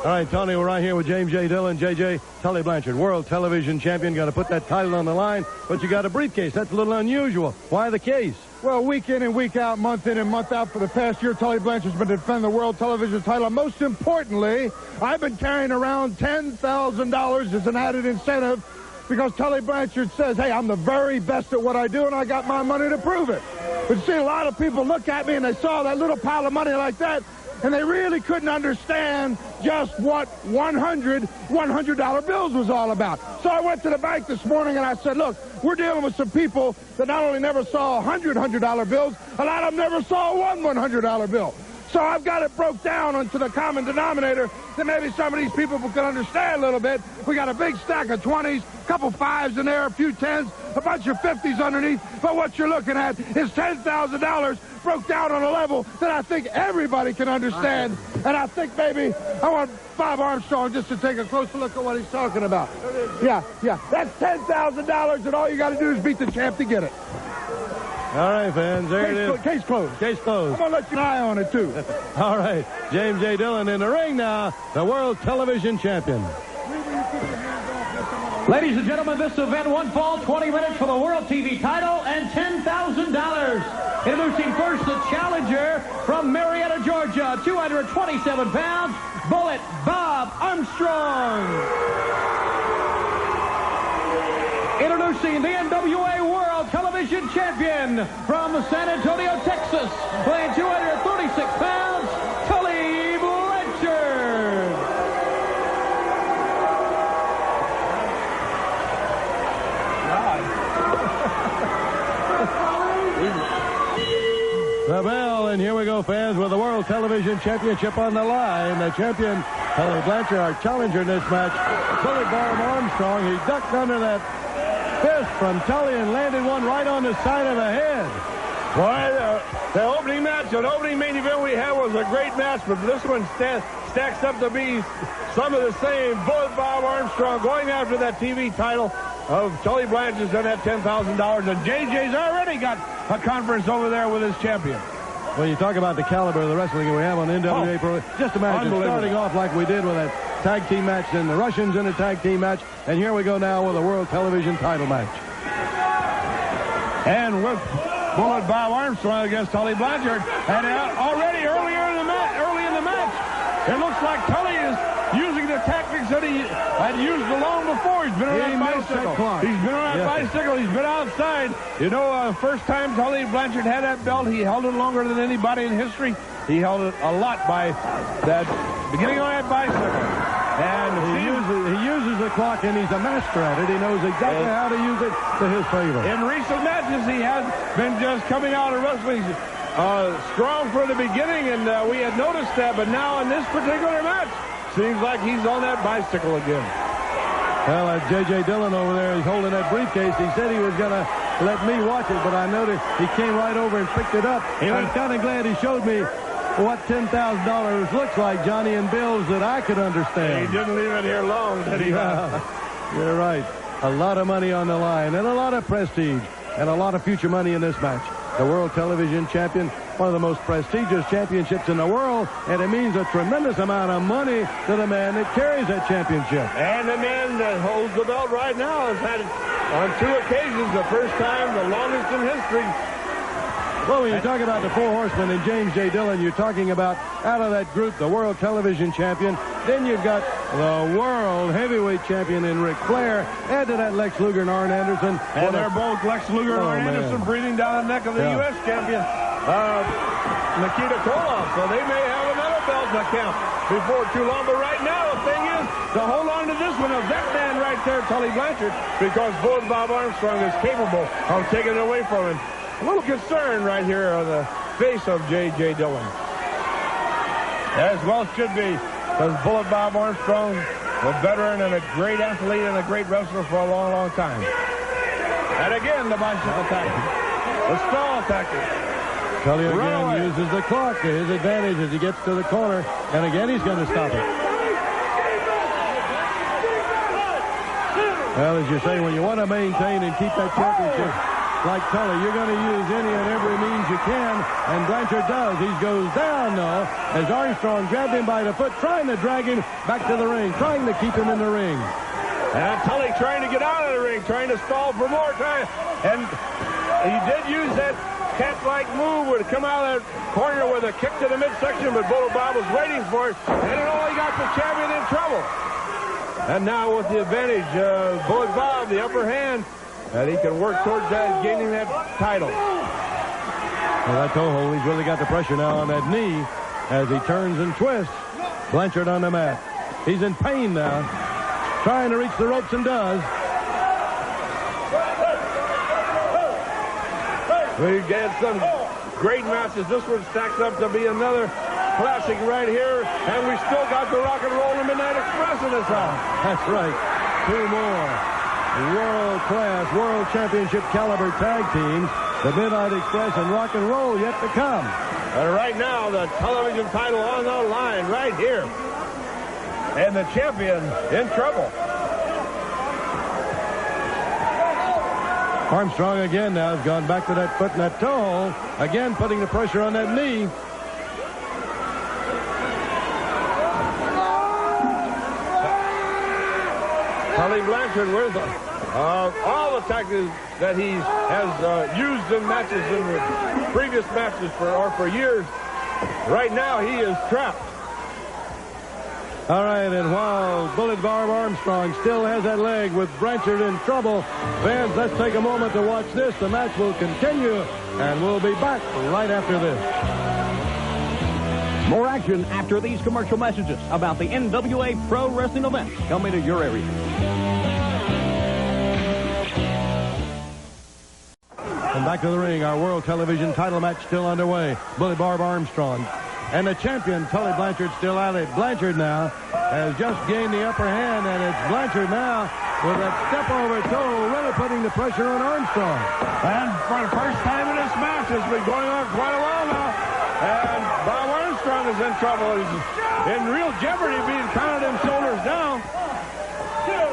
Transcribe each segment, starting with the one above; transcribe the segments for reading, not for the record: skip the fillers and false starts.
All right, Tony, we're right here with James J. Dillon. JJ, Tully Blanchard, world television champion. Got to put that title on the line, but you got a briefcase. That's a little unusual. Why the case? Well, week in and week out, month in and month out for the past year, Tully Blanchard's been defending the world television title. Most importantly, I've been carrying around $10,000 as an added incentive because Tully Blanchard says, hey, I'm the very best at what I do, and I got my money to prove it. But see, a lot of people look at me and they saw that little pile of money like that, and they really couldn't understand just what $100 bills was all about. So I went to the bank this morning and I said, look, we're dealing with some people that not only never saw $100 bills, a lot of them never saw one $100 bill. So I've got it broke down onto the common denominator that maybe some of these people can understand a little bit. We got a big stack of 20s, a couple 5s in there, a few 10s, a bunch of 50s underneath. But what you're looking at is $10,000 broke down on a level that I think everybody can understand. And I think maybe I want Bob Armstrong just to take a closer look at what he's talking about. Yeah. That's $10,000, and all you got to do is beat the champ to get it. All right, fans, there it is. Case closed. Case closed. I'm going to let you eye on it, too. All right, James J. Dillon in the ring now, the world television champion. Ladies and gentlemen, this event, one fall, 20 minutes for the World TV title and $10,000. Introducing first the challenger from Marietta, Georgia, 227 pounds, Bullet Bob Armstrong. Introducing the NWA World Television Champion from San Antonio, Texas, weighing 236 pounds, Tully Blanchard. The bell, and here we go, fans, with the World Television Championship on the line. The champion, Tully Blanchard, our challenger in this match, Bullet Bob Armstrong. He ducked under that fist from Tully and landed one right on the side of the head. Boy, the opening match, the opening main event we had was a great match, but this one stacks up to be some of the same. Bullet Bob Armstrong going after that TV title of Tully Blanchard's done that $10,000, and JJ's already got a conference over there with his champion. Well, you talk about the caliber of the wrestling we have on NWA Pro. Just imagine starting off like we did with that tag team match and the Russians in a tag team match, and here we go now with a World Television title match. And with Bullet Bob Armstrong against Tully Blanchard, and already early in the match, it looks like Tully is using the tactics that he had used long before. He's been on that bicycle. He's been on that bicycle. He's been outside. You know, first time Tully Blanchard had that belt, he held it longer than anybody in history. He held it a lot by that beginning on that bicycle. And he uses the clock, and he's a master at it. He knows exactly how to use it to his favor. In recent matches, he has been just coming out of wrestling strong for the beginning, and we had noticed that. But now in this particular match, seems like he's on that bicycle again. Well, J.J. Dillon over there is holding that briefcase. He said he was going to let me watch it, but I noticed he came right over and picked it up. I'm kind of glad he showed me what $10,000 looks like, Johnny, in bills that I could understand. He didn't leave it here long, did he? You're right. A lot of money on the line, and a lot of prestige, and a lot of future money in this match. The World Television Champion, one of the most prestigious championships in the world, and it means a tremendous amount of money to the man that carries that championship. And the man that holds the belt right now has had it on 2 occasions, the first time, the longest in history. Well, when you talk about the 4 horsemen and James J. Dillon, you're talking about out of that group, the World Television Champion. Then you've got the World Heavyweight Champion in Ric Flair. Add to that Lex Luger and Arn Anderson. And they're both Lex Luger and Arn Anderson breathing down the neck of the U.S. champion, Nikita Koloff. So they may have another belt to count before too long. But right now, the thing is to hold on to this one of that man right there, Tully Blanchard, because Bullet Bob Armstrong is capable of taking it away from him. A little concern right here on the face of J.J. Dillon. As well should be, because Bullet Bob Armstrong, a veteran and a great athlete and a great wrestler for a long, long time. And again, the bicycle tactic. The stall tactic. Tully again uses the clock to his advantage as he gets to the corner. And again, he's going to stop it. Well, as you say, when you want to maintain and keep that championship, like Tully. You're going to use any and every means you can, and Blanchard does. He goes down, though, as Armstrong grabbed him by the foot, trying to drag him back to the ring, trying to keep him in the ring. And Tully trying to get out of the ring, trying to stall for more time. And he did use that cat-like move, would come out of that corner with a kick to the midsection, but Bullet Bob was waiting for it, and it only got the champion in trouble. And now with the advantage of Bullet Bob, the upper hand, and he can work towards that, gaining that title. Well, I told you, he's really got the pressure now on that knee as he turns and twists. Blanchard on the mat. He's in pain now, trying to reach the ropes, and does. We've had some great matches. This one stacks up to be another classic right here, and we still got the Rock and Roll and Midnight Express in this house. That's right. Two more world-class, world championship caliber tag teams, the Midnight Express and Rock and Roll, yet to come. And right now, the television title on the line right here. And the champion in trouble. Armstrong again now has gone back to that foot and that toe hold, again putting the pressure on that knee. Tully Blanchard with all the tactics that he has used in matches, in the previous matches for years. Right now he is trapped. All right, and while Bullet Bob Armstrong still has that leg with Blanchard in trouble, fans, let's take a moment to watch this. The match will continue, and we'll be back right after this. More action after these commercial messages about the NWA Pro Wrestling events coming to your area. And back to the ring, our world television title match still underway. Bullet Bob Armstrong and the champion, Tully Blanchard, still at it. Blanchard now has just gained the upper hand, and it's Blanchard now with that step-over toe, really putting the pressure on Armstrong. And for the first time in this match, it's been going on quite a while now. And Bob Armstrong is in trouble. He's in real jeopardy being counted and shoulders down.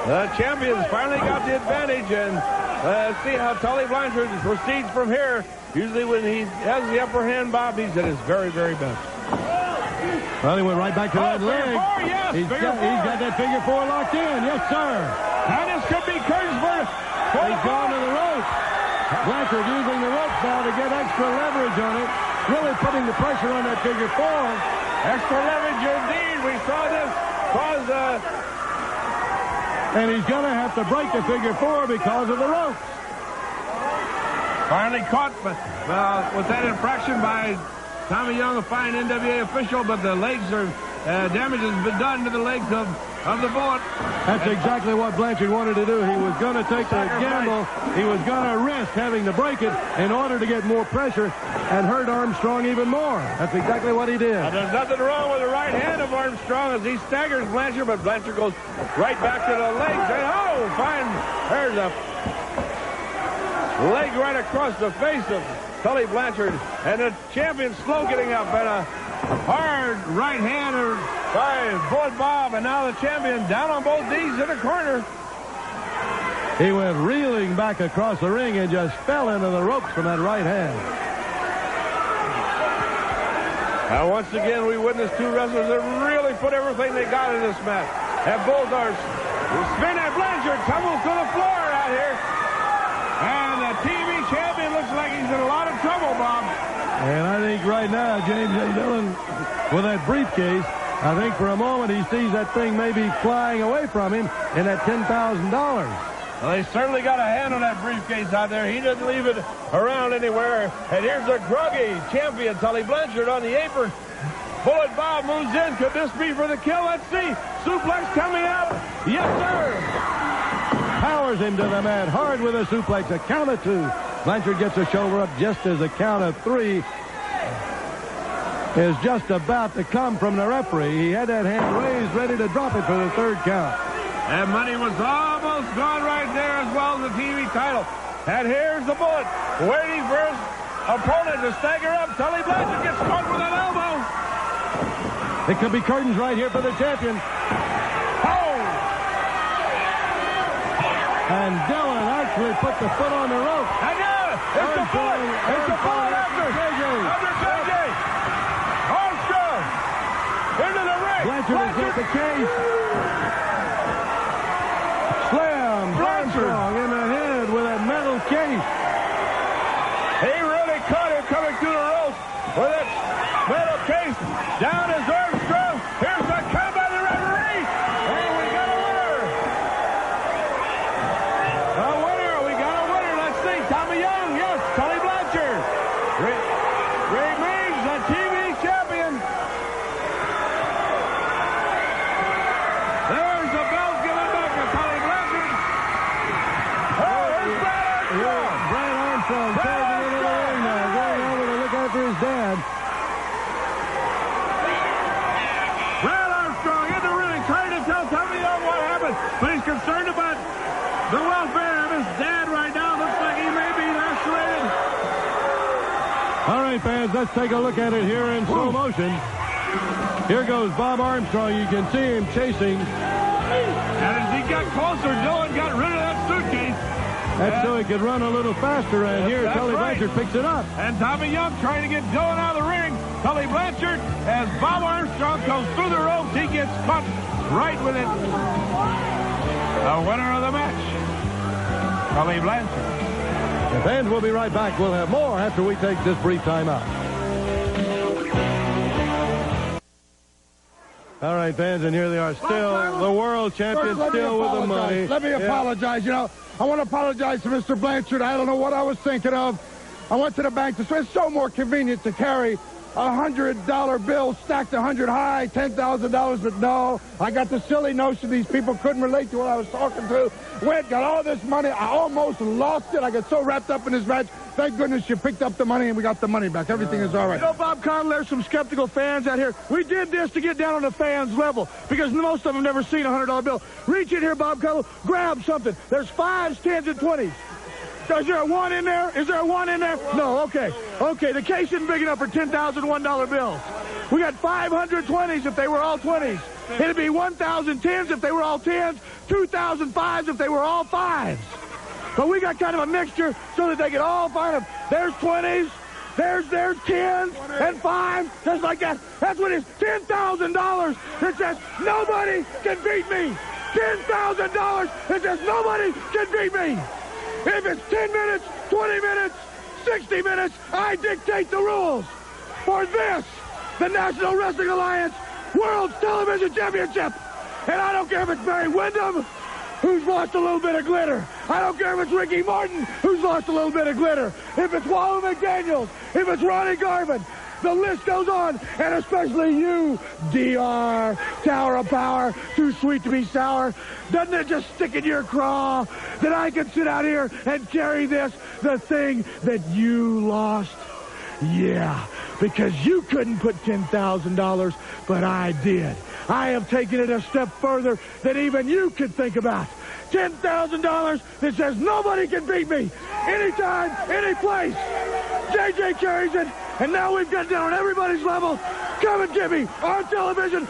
The champion's finally got the advantage, and let's see how Tully Blanchard proceeds from here. Usually when he has the upper hand, Bob, he's at his very, very best. Well, he went right back to that leg. Four, yes, he's got that figure four locked in. Yes, sir. And this could be curtains for he's gone to the ropes. Blanchard using the ropes now to get extra leverage on it. Really putting the pressure on that figure four. Extra leverage indeed. We saw this cause and he's going to have to break the figure four because of the ropes. Finally caught with that infraction by Tommy Young, a fine NWA official, but the legs are damage has been done to the legs of the Bullet. That's exactly what Blanchard wanted to do. He was going to take the gamble. He was going to risk having to break it in order to get more pressure and hurt Armstrong even more. That's exactly what he did. Now, there's nothing wrong with the right hand of Armstrong as he staggers Blanchard, but Blanchard goes right back to the legs. And, oh, fine. There's a leg right across the face of Tully Blanchard, and the champion slow getting up, and a hard right hander by Bullet Bob, and now the champion down on both knees in the corner. He went reeling back across the ring and just fell into the ropes from that right hand. Now once again we witnessed two wrestlers that really put everything they got in this match. And both are spin, and Blanchard tumbles to the floor out here. And the TV champion looks like he's in a lot of trouble, Bob. And I think right now, James A. Dillon, with that briefcase, I think for a moment he sees that thing maybe flying away from him in that $10,000. Well, they certainly got a hand on that briefcase out there. He didn't leave it around anywhere. And here's a groggy champion, Tully Blanchard, on the apron. Bullet Bob moves in. Could this be for the kill? Let's see. Suplex coming up. Yes, sir. Powers him to the mat hard with a suplex. A count of two. Blanchard gets a shoulder up just as a count of three is just about to come from the referee. He had that hand raised, ready to drop it for the third count. And money was almost gone right there, as well as the TV title. And here's the Bullet, waiting for his opponent to stagger up. Tully Blanchard gets caught with an elbow. It could be curtains right here for the champion. Oh! And Dillon actually put the foot on the rope. I got it! It's the bullet. It's the bullet after JJ. Armstrong into the ring. Blanchard has got the case. Slam. Armstrong in the head with a metal case. He really caught him coming through the ropes with that metal case. Down is Armstrong. Here's the count by the referee. And we got a winner. A winner. We got a winner. Let's see. Tommy Young. Yes. Tully Blanchard. Remains the TV champion. There's the belt given back to Tully Blanchard. Oh, here's Brad Armstrong. Brad Armstrong taking into the ring now. Going over to look after his dad. Brad Armstrong in the ring trying to tell Tommy Young what happened, but he's concerned about the welfare of his dad right now. Looks like he may be lacerated. All right, fans, let's take a look at it here in slow motion. Here goes Bob Armstrong. You can see him chasing. And as he got closer, Dylan got rid of that suitcase. That's so he could run a little faster, and here Tully Blanchard picks it up. And Tommy Young trying to get Dylan out of the ring. Tully Blanchard, as Bob Armstrong goes through the ropes, he gets caught right with it. The winner of the match, Tully Blanchard. The fans will be right back. We'll have more after we take this brief time out. All right, fans, and here they are, still the world champion, still with the money. Let me apologize. You know, I want to apologize to Mr. Blanchard. I don't know what I was thinking of. I went to the bank. It's so more convenient to carry $100 bill stacked 100 high, $10,000, but no, I got the silly notion these people couldn't relate to what I was talking to. Went, got all this money. I almost lost it. I got so wrapped up in this match. Thank goodness you picked up the money and we got the money back. Everything is all right. You know, Bob Connell, there's some skeptical fans out here. We did this to get down on the fans' level because most of them have never seen a $100 bill. Reach in here, Bob Connell, grab something. There's 5s, 10s, and 20s. Is there a 1 in there? Is there a 1 in there? No, okay. Okay, the case isn't big enough for 10,000 $1 bills. We got 500 20s if they were all 20s. It'd be 1,000 10s if they were all 10s, 2,000 5s if they were all 5s. But we got kind of a mixture so that they could all find them. There's 20s, there's 10s, and 5s, just like that. That's what it is, $10,000 that says nobody can beat me. $10,000 that says nobody can beat me. If it's 10 minutes, 20 minutes, 60 minutes, I dictate the rules. For this, the National Wrestling Alliance World Television Championship. And I don't care if it's Barry Windham, who's lost a little bit of glitter. I don't care if it's Ricky Martin, who's lost a little bit of glitter. If it's Walter McDaniels, if it's Ronnie Garvin. The list goes on, and especially you, DR, Tower of Power, too sweet to be sour. Doesn't it just stick in your craw that I can sit out here and carry this, the thing that you lost? Yeah, because you couldn't put $10,000, but I did. I have taken it a step further than even you could think about. $10,000 that says nobody can beat me. Anytime, any place. JJ carries it, and now we've got down on everybody's level. Come and get me on television.